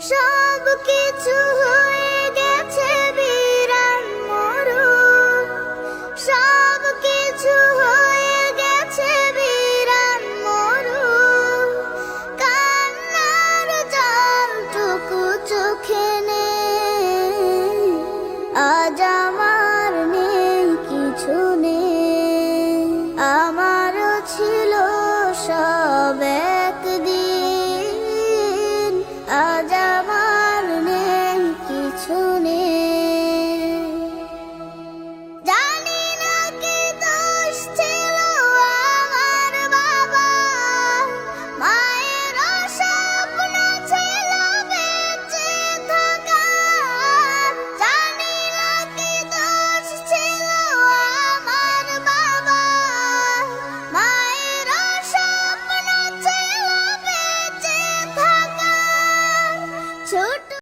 সব কিছু হয়ে গেছে বিরান মরুর, সব কিছু হয়ে গেছে বিরান মরুর। কান্নার জলটুকু চোখে নেই, আজ আমার নেই কিছু নেই। আমারও ছিল সব একদিন, আজ আমার নেই কিছু নেই। জানি না কি দোষ ছিল আমার বাবা, মায়ের স্বপ্ন ছিল বেঁচে থাকা। জানি না কি দোষ ছিল আমার বাবা, মায়ের স্বপ্ন ছিল বেঁচে থাকা। ছোট